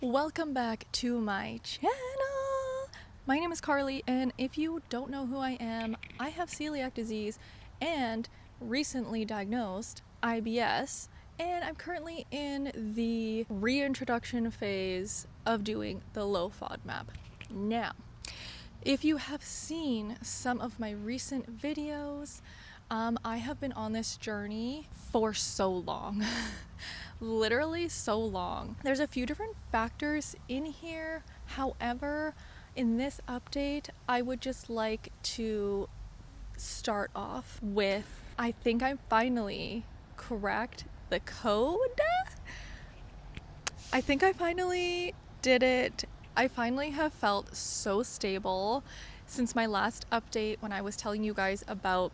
Welcome back to my channel. My name is Carly, and if you don't know who I am, I have celiac disease and recently diagnosed IBS, and I'm currently in the reintroduction phase of doing the low FODMAP. Now, if you have seen some of my recent videos, I have been on this journey for so long. Literally so long. There's a few different factors in here. However, in this update, I would just like to start off with, I think I finally cracked the code. I think I finally did it. I finally have felt so stable since my last update when I was telling you guys about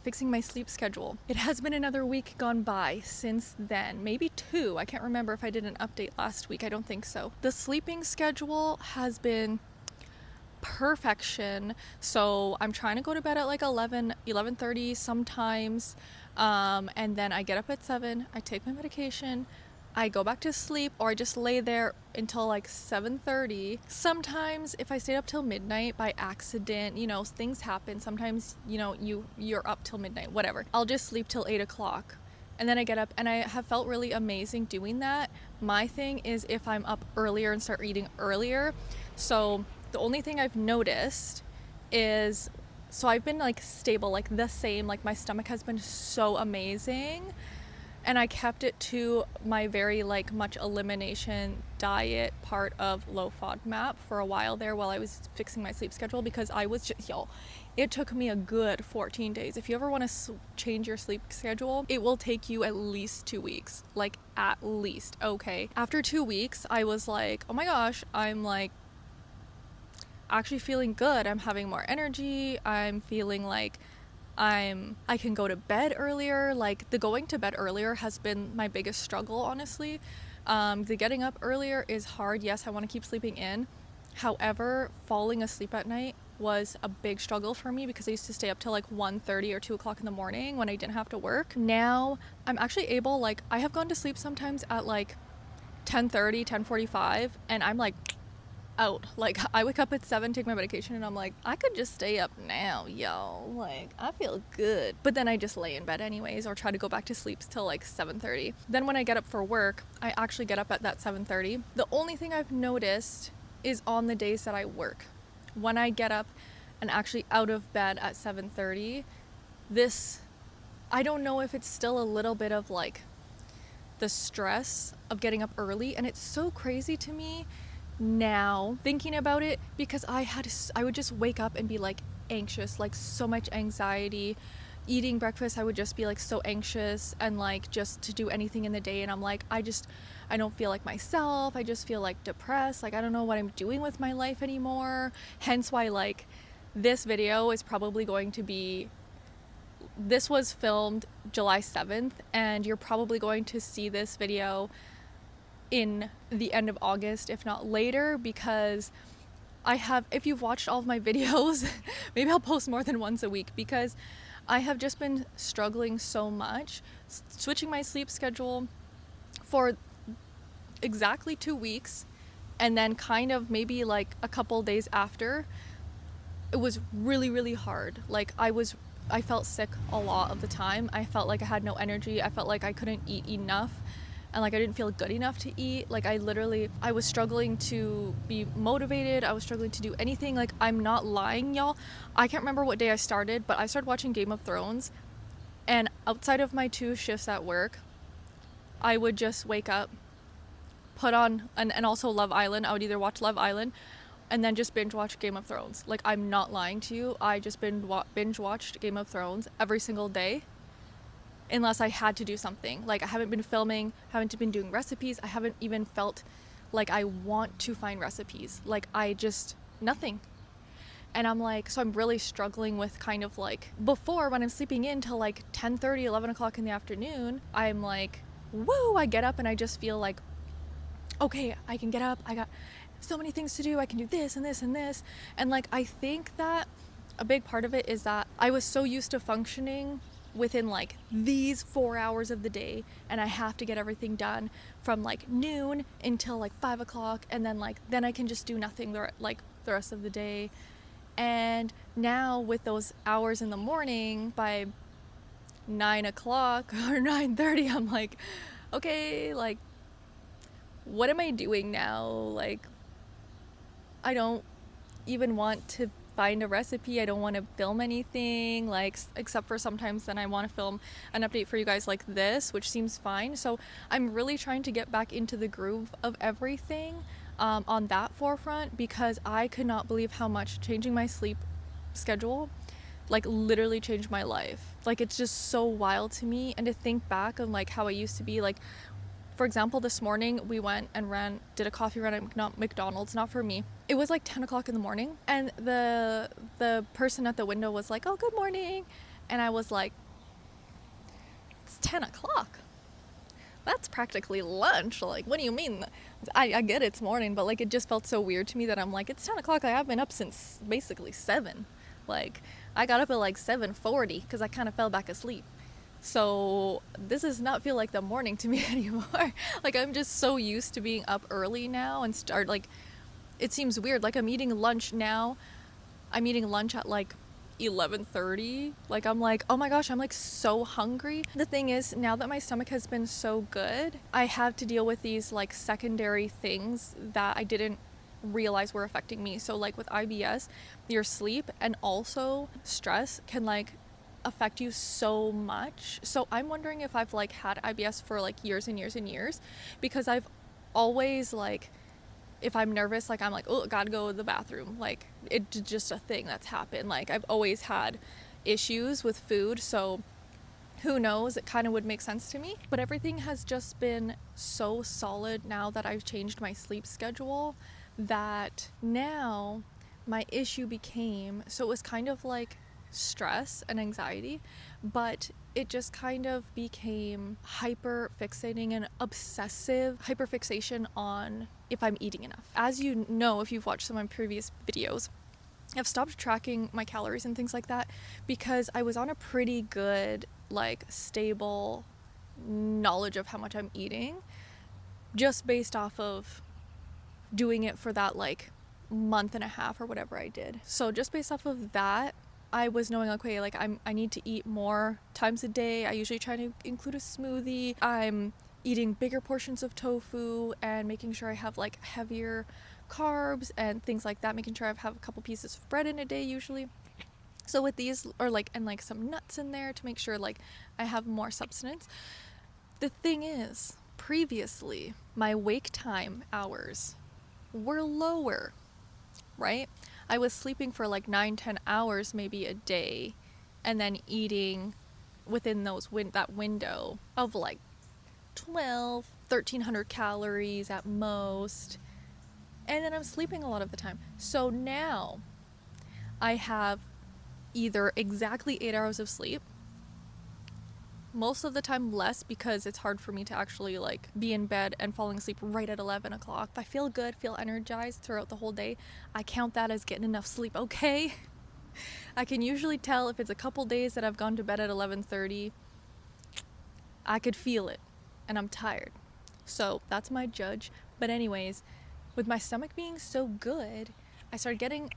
fixing my sleep schedule. It has been another week gone by since then, maybe 2. I can't remember if I did an update last week. I don't think so. The sleeping schedule has been perfection. So I'm trying to go to bed at like 11:30 sometimes, and then I get up at 7, I take my medication, I go back to sleep, or I just lay there until like 7:30. Sometimes if I stayed up till midnight by accident, things happen. Sometimes, you're up till midnight, whatever. I'll just sleep till 8 o'clock. And then I get up, and I have felt really amazing doing that. My thing is if I'm up earlier and start eating earlier. So the only thing I've noticed is, so I've been like stable, like the same, like my stomach has been so amazing. And I kept it to my very much elimination diet part of low FODMAP for a while there while I was fixing my sleep schedule, because I was just, it took me a good 14 days. If you ever want to change your sleep schedule, it will take you at least 2 weeks, like at least, okay? After 2 weeks, I was like, oh my gosh, I'm like actually feeling good. I'm having more energy. I'm feeling like I can go to bed earlier. Like the going to bed earlier has been my biggest struggle, honestly. The getting up earlier is hard. Yes, I want to keep sleeping in. However, falling asleep at night was a big struggle for me because I used to stay up till like 1:30 or 2 o'clock in the morning when I didn't have to work. Now I'm actually able, I have gone to sleep sometimes at like 10:30, 10:45, and I'm like out. Like I wake up at 7, take my medication, and I'm like, I could just stay up now, yo. Like I feel good. But then I just lay in bed anyways, or try to go back to sleep till like 7:30. Then when I get up for work, I actually get up at that 7:30. The only thing I've noticed is on the days that I work, when I get up and actually out of bed at 7:30, I don't know if it's still a little bit of like the stress of getting up early, and it's so crazy to me now thinking about it, because I would just wake up and be like anxious, like so much anxiety. Eating breakfast, I would just be like so anxious, and like just to do anything in the day, and I'm like, I don't feel like myself. I just feel like depressed. Like I don't know what I'm doing with my life anymore. Hence why like this video is probably going to be, this was filmed July 7th, and you're probably going to see this video in the end of August, if not later, because if you've watched all of my videos, maybe I'll post more than once a week, because I have just been struggling so much, switching my sleep schedule for exactly 2 weeks, and then kind of maybe like a couple days after, it was really, really hard. Like I felt sick a lot of the time. I felt like I had no energy. I felt like I couldn't eat enough. And like I didn't feel good enough to eat. Like I was struggling to be motivated. I was struggling to do anything. Like I'm not lying, y'all. I can't remember what day I started, but I started watching Game of Thrones. And outside of my 2 shifts at work, I would just wake up, put on, and also Love Island. I would either watch Love Island and then just binge watch Game of Thrones. Like I'm not lying to you. I just binge watched Game of Thrones every single day, unless I had to do something. Like I haven't been filming, haven't been doing recipes. I haven't even felt like I want to find recipes. Like nothing. And I'm like, so I'm really struggling with kind of like, before when I'm sleeping in till like 10:30, 11 o'clock in the afternoon, I'm like, woo, I get up and I just feel like, okay, I can get up. I got so many things to do. I can do this and this and this. And like, I think that a big part of it is that I was so used to functioning within like these 4 hours of the day, and I have to get everything done from like noon until like 5 o'clock, and then I can just do nothing the rest of the day. And now with those hours in the morning, by 9 o'clock or 9:30, I'm like, okay, like, what am I doing now? Like, I don't even want to find a recipe. I don't want to film anything, like, except for sometimes then I want to film an update for you guys like this, which seems fine. So I'm really trying to get back into the groove of everything on that forefront, because I could not believe how much changing my sleep schedule like literally changed my life. Like, it's just so wild to me. And to think back of like how I used to be, like, for example, this morning we went and did a coffee run at McDonald's, not for me. It was like 10 o'clock in the morning, and the person at the window was like, oh, good morning. And I was like, it's 10 o'clock. That's practically lunch. Like, what do you mean? I get it's morning, but like, it just felt so weird to me that I'm like, it's 10 o'clock. Like, I've been up since basically 7. Like, I got up at like 7:40 because I kind of fell back asleep. So this does not feel like the morning to me anymore. Like, I'm just so used to being up early now and start, like, it seems weird. Like, I'm eating lunch now. I'm eating lunch at like 11:30. Like, I'm like, oh my gosh, I'm like so hungry. The thing is, now that my stomach has been so good, I have to deal with these like secondary things that I didn't realize were affecting me. So like with IBS, your sleep and also stress can like affect you so much. So I'm wondering if I've like had IBS for like years and years and years, because I've always like, if I'm nervous, like I'm like, oh, gotta go to the bathroom. Like, it's just a thing that's happened. Like, I've always had issues with food, so who knows, it kind of would make sense to me. But everything has just been so solid now that I've changed my sleep schedule, that now my issue became, so it was kind of like stress and anxiety, but it just kind of became hyper fixating and obsessive hyperfixation on if I'm eating enough. As you know, if you've watched some of my previous videos, I've stopped tracking my calories and things like that because I was on a pretty good, like, stable knowledge of how much I'm eating, just based off of doing it for that like month and a half or whatever I did. So just based off of that, I was knowing, okay, like I need to eat more times a day. I usually try to include a smoothie. I'm eating bigger portions of tofu and making sure I have like heavier carbs and things like that, making sure I have a couple pieces of bread in a day usually. So with these, or like, and like some nuts in there to make sure like I have more substance. The thing is, previously my wake time hours were lower, right? I was sleeping for like 9-10 hours maybe a day, and then eating within those that window of like 1,300 calories at most, and then I'm sleeping a lot of the time. So now I have either exactly 8 hours of sleep, most of the time less, because it's hard for me to actually like be in bed and falling asleep right at 11 o'clock. If I feel good, feel energized throughout the whole day, I count that as getting enough sleep, okay? I can usually tell if it's a couple days that I've gone to bed at 11:30. I could feel it, and I'm tired. So that's my judge. But anyways, with my stomach being so good, I started getting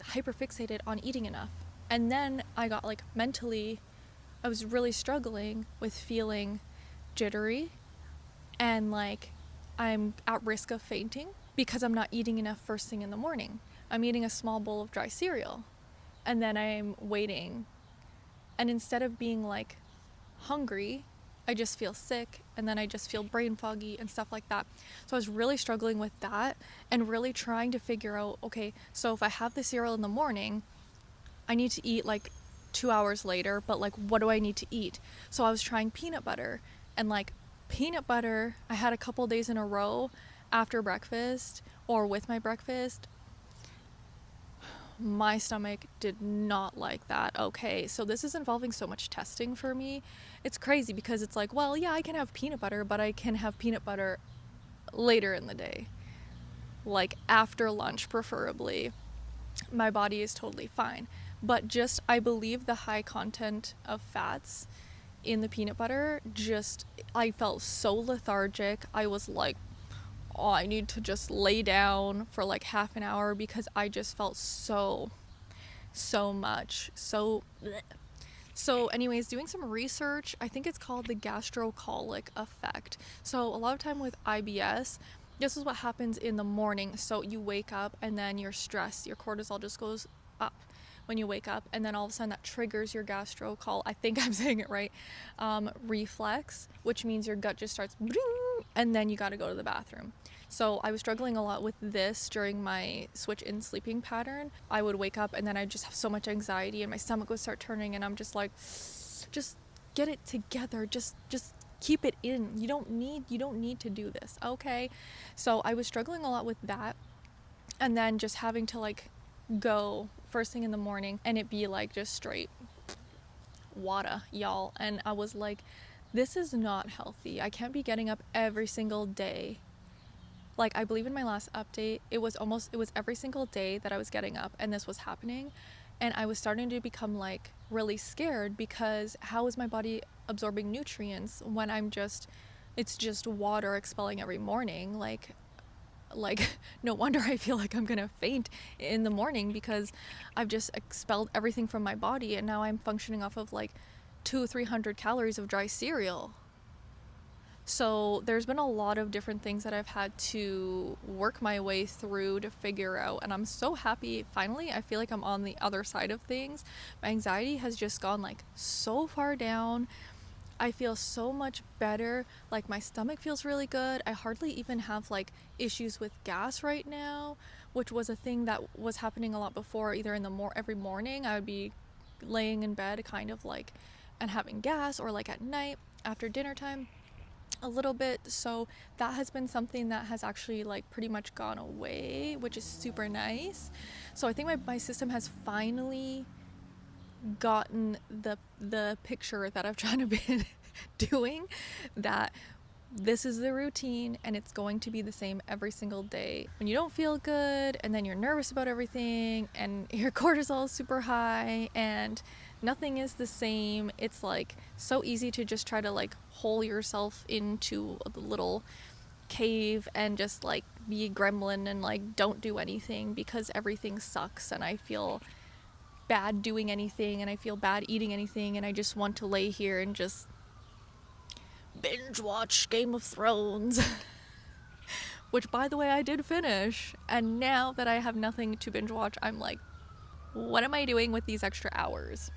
hyperfixated on eating enough. And then I got like mentally, I was really struggling with feeling jittery and like I'm at risk of fainting because I'm not eating enough first thing in the morning. I'm eating a small bowl of dry cereal and then I'm waiting. And instead of being like hungry, I just feel sick, and then I just feel brain foggy and stuff like that. So I was really struggling with that and really trying to figure out, okay, so if I have the cereal in the morning, I need to eat like 2 hours later, but like what do I need to eat? So I was trying peanut butter, and like peanut butter, I had a couple days in a row after breakfast or with my breakfast. My stomach did not like that. Okay, so this is involving so much testing for me. It's crazy because it's like, well, yeah, I can have peanut butter, but I can have peanut butter later in the day, like after lunch preferably. My body is totally fine. But just, I believe the high content of fats in the peanut butter, just, I felt so lethargic. I was like, oh, I need to just lay down for like half an hour because I just felt so much. So, bleh. So anyways, doing some research, I think it's called the gastrocolic effect. So a lot of time with IBS, this is what happens in the morning. So you wake up and then your stress, your cortisol just goes up when you wake up, and then all of a sudden that triggers your gastrocol, I think I'm saying it right, reflex, which means your gut just starts bring, and then you got to go to the bathroom. So I was struggling a lot with this during my switch in sleeping pattern. I would wake up and then I'd just have so much anxiety and my stomach would start turning, and I'm just like, just get it together. Just keep it in. You don't need to do this. Okay. So I was struggling a lot with that. And then just having to like go first thing in the morning and it be like just straight water, y'all. And I was like, this is not healthy. I can't be getting up every single day. Like, I believe in my last update, it was every single day that I was getting up and this was happening. And I was starting to become like really scared because how is my body absorbing nutrients when it's just water expelling every morning? Like no wonder I feel like I'm gonna faint in the morning because I've just expelled everything from my body, and now I'm functioning off of like 200-300 calories of dry cereal. So there's been a lot of different things that I've had to work my way through to figure out, and I'm so happy. Finally, I feel like I'm on the other side of things. My anxiety has just gone like so far down. I feel so much better. Like my stomach feels really good. I hardly even have like issues with gas right now, which was a thing that was happening a lot before. Either in the every morning I would be laying in bed kind of like and having gas, or like at night after dinner time a little bit. So that has been something that has actually like pretty much gone away, which is super nice. So I think my system has finally gotten the picture that I've trying to be doing, that this is the routine and it's going to be the same every single day. When you don't feel good and then you're nervous about everything and your cortisol is super high and nothing is the same, it's like so easy to just try to like hole yourself into a little cave and just like be a gremlin and like don't do anything because everything sucks, and I feel bad doing anything and I feel bad eating anything, and I just want to lay here and just binge watch Game of Thrones which by the way I did finish, and now that I have nothing to binge watch, I'm like, what am I doing with these extra hours?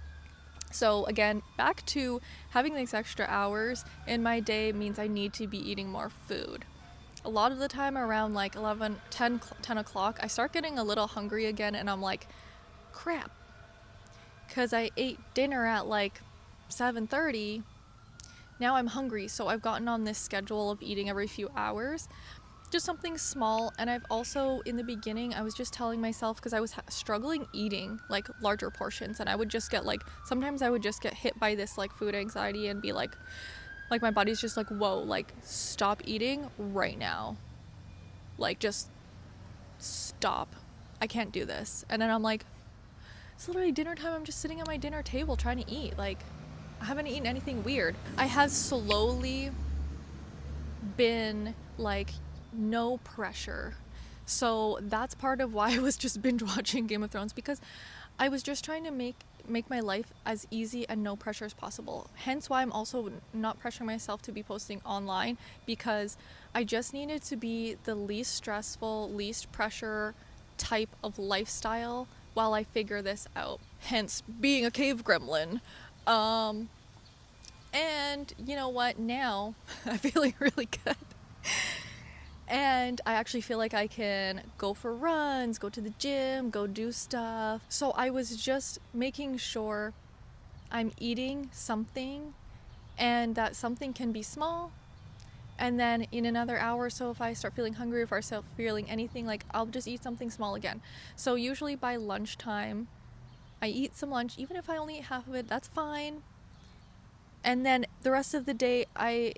So again, back to having these extra hours in my day means I need to be eating more food. A lot of the time around like 10 o'clock, I start getting a little hungry again, and I'm like, crap, because I ate dinner at like 7:30. Now I'm hungry, so I've gotten on this schedule of eating every few hours, just something small. And I've also, in the beginning, I was just telling myself, because I was struggling eating like larger portions, and I would just get like, sometimes I would just get hit by this like food anxiety and be like my body's just like, whoa, like stop eating right now, like just stop, I can't do this. And then I'm like, it's literally dinner time, I'm just sitting at my dinner table trying to eat, like I haven't eaten anything weird. I have slowly been like, no pressure. So that's part of why I was just binge watching Game of Thrones, because I was just trying to make my life as easy and no pressure as possible. Hence why I'm also not pressuring myself to be posting online, because I just needed to be the least stressful, least pressure type of lifestyle while I figure this out. Hence being a cave gremlin. And you know what, now I'm feeling really good. And I actually feel like I can go for runs, go to the gym, go do stuff. So I was just making sure I'm eating something, and that something can be small. And then in another hour or so, if I start feeling hungry, if I start feeling anything, like I'll just eat something small again. So usually by lunchtime, I eat some lunch. Even if I only eat half of it, that's fine. And then the rest of the day, I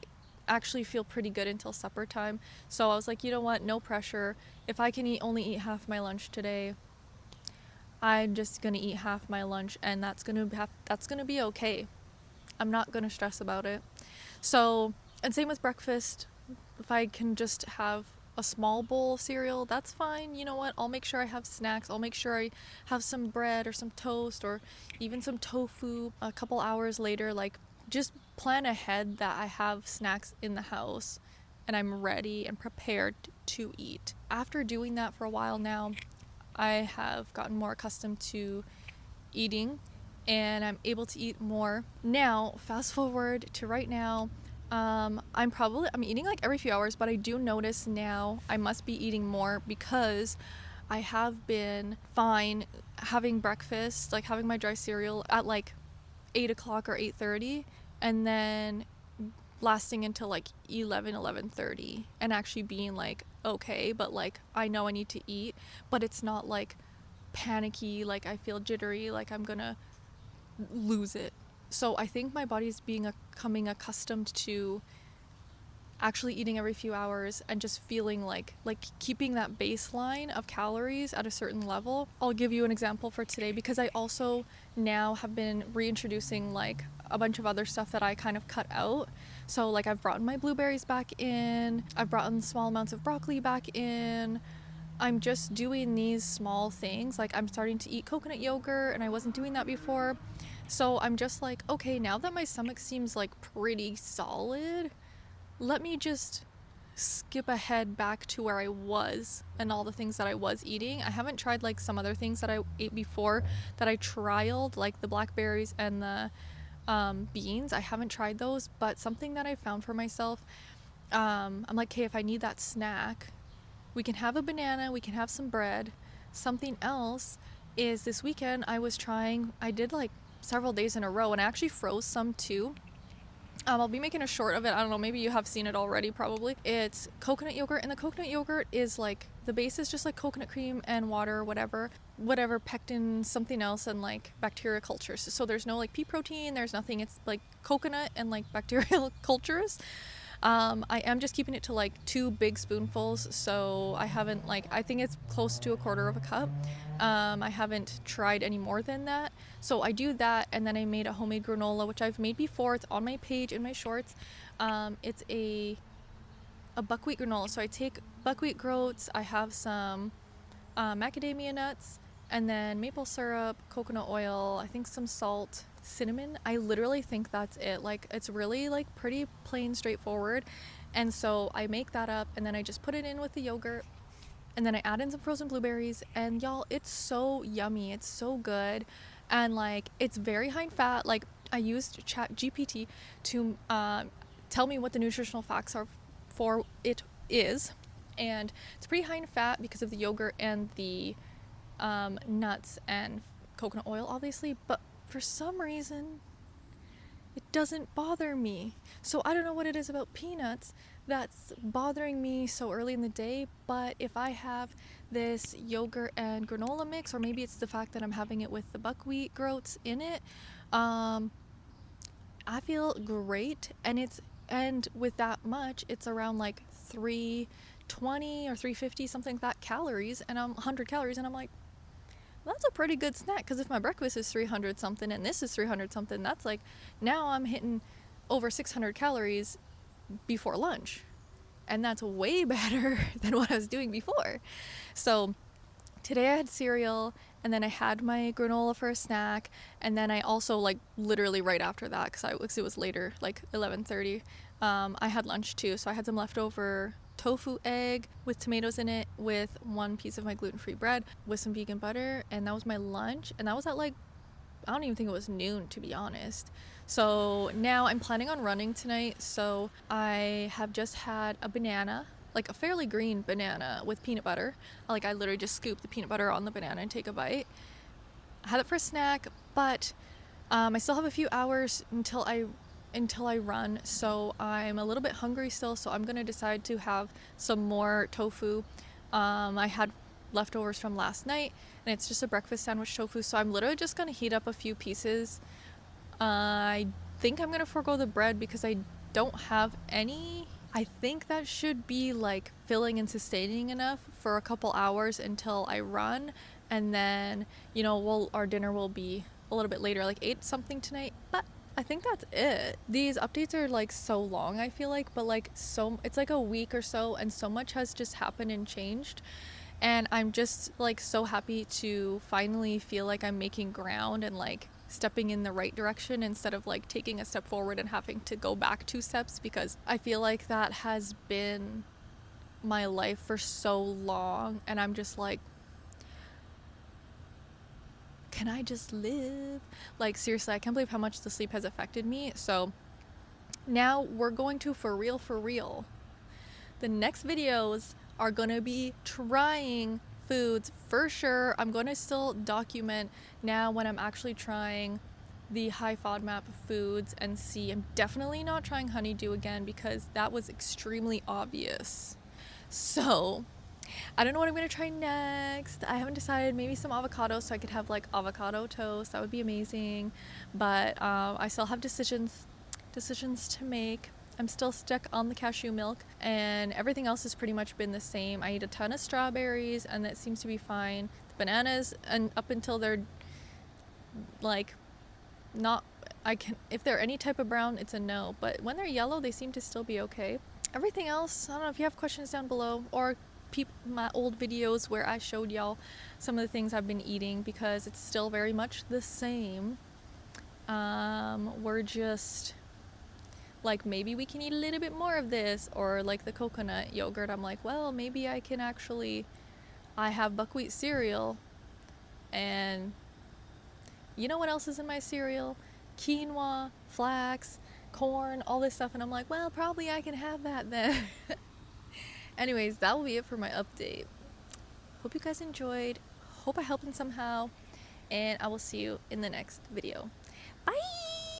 actually feel pretty good until supper time. So I was like, you know what, no pressure. If I can only eat half my lunch today, I'm just gonna eat half my lunch, and that's gonna be okay. I'm not gonna stress about it. So, and same with breakfast. If I can just have a small bowl of cereal, that's fine. You know what? I'll make sure I have snacks. I'll make sure I have some bread or some toast or even some tofu a couple hours later. Like, just plan ahead that I have snacks in the house and I'm ready and prepared to eat. After doing that for a while now, I have gotten more accustomed to eating and I'm able to eat more. Now, fast forward to right now, I'm eating like every few hours, but I do notice now I must be eating more because I have been fine having breakfast, like having my dry cereal at like 8 o'clock or 8:30, and then lasting until like 11:30 and actually being like okay, but like I know I need to eat, but it's not like panicky, like I feel jittery, like I'm gonna lose it. So I think my body's becoming accustomed to actually eating every few hours and just feeling like keeping that baseline of calories at a certain level. I'll give you an example for today because I also now have been reintroducing like a bunch of other stuff that I kind of cut out. So like I've brought my blueberries back in, I've brought in small amounts of broccoli back in. I'm just doing these small things. Like I'm starting to eat coconut yogurt and I wasn't doing that before. So I'm just like, okay, now that my stomach seems like pretty solid, let me just skip ahead back to where I was and all the things that I was eating. I haven't tried like some other things that I ate before that I trialed, like the blackberries and the beans. I haven't tried those, but something that I found for myself, I'm like, okay, if I need that snack, we can have a banana, we can have some bread. Something else is this weekend I did like several days in a row and I actually froze some too. I'll be making a short of it. I don't know, maybe you have seen it already probably. It's coconut yogurt, and the coconut yogurt is like, the base is just like coconut cream and water, whatever pectin, something else, and like bacteria cultures. So there's no like pea protein, there's nothing. It's like coconut and like bacterial cultures. I am just keeping it to like 2 big spoonfuls, so I haven't I think it's close to 1/4 of a cup. I haven't tried any more than that. So I do that, and then I made a homemade granola, which I've made before. It's on my page in my shorts. It's a buckwheat granola. So I take buckwheat groats, I have some macadamia nuts, and then maple syrup, coconut oil, I think some salt, cinnamon. I literally think that's it. Like it's really like pretty plain straightforward. And so I make that up and then I just put it in with the yogurt and then I add in some frozen blueberries, and y'all, it's so yummy. It's so good. And like it's very high in fat. Like I used ChatGPT to tell me what the nutritional facts are for it is, and it's pretty high in fat because of the yogurt and the nuts and coconut oil obviously, but for some reason it doesn't bother me. So I don't know what it is about peanuts that's bothering me so early in the day, but if I have this yogurt and granola mix, or maybe it's the fact that I'm having it with the buckwheat groats in it, I feel great. And with that much, it's around like 320 or 350 something like that calories, and I'm 100 calories, and I'm like, that's a pretty good snack, because if my breakfast is 300 something and this is 300 something, that's like, now I'm hitting over 600 calories before lunch, and that's way better than what I was doing before. So today I had cereal, and then I had my granola for a snack, and then I also like literally right after that, because it was later, like 11:30, I had lunch too. So I had some leftover tofu egg with tomatoes in it, with 1 piece of my gluten-free bread, with some vegan butter, and that was my lunch. And that was at like, I don't even think it was noon, to be honest. So now I'm planning on running tonight, so I have just had a banana, like a fairly green banana with peanut butter. Like I literally just scoop the peanut butter on the banana and take a bite. I had it for a snack, but I still have a few hours until I run, so I'm a little bit hungry still, so I'm gonna decide to have some more tofu. I had leftovers from last night, and it's just a breakfast sandwich tofu, so I'm literally just gonna heat up a few pieces. I think I'm gonna forego the bread because I don't have any. I think that should be like filling and sustaining enough for a couple hours until I run, and then our dinner will be a little bit later, like 8 something tonight, but I think that's it. These updates are like so long, I feel like, but like so it's like a week or so and so much has just happened and changed. And I'm just like so happy to finally feel like I'm making ground and like stepping in the right direction instead of like taking a step forward and having to go back 2 steps, because I feel like that has been my life for so long and I'm just like, can I just live? Like seriously, I can't believe how much the sleep has affected me. So now we're going to for real. The next videos are going to be trying foods for sure. I'm going to still document now when I'm actually trying the high FODMAP foods and see. I'm definitely not trying honeydew again because that was extremely obvious. So I don't know what I'm gonna try next. I haven't decided. Maybe some avocado so I could have like avocado toast. That would be amazing. But I still have decisions to make. I'm still stuck on the cashew milk, and everything else has pretty much been the same. I eat a ton of strawberries, and that seems to be fine. The bananas, and up until they're like not, I can, if they're any type of brown, it's a no. But when they're yellow, they seem to still be okay. Everything else, I don't know if you have questions down below or my old videos where I showed y'all some of the things I've been eating, because it's still very much the same. We're just like, maybe we can eat a little bit more of this, or like the coconut yogurt. I'm like, well, maybe I can actually, I have buckwheat cereal, and you know what else is in my cereal? Quinoa, flax, corn, all this stuff. And I'm like, well, probably I can have that then. Anyways, that will be it for my update. Hope you guys enjoyed. Hope I helped in somehow. And I will see you in the next video. Bye!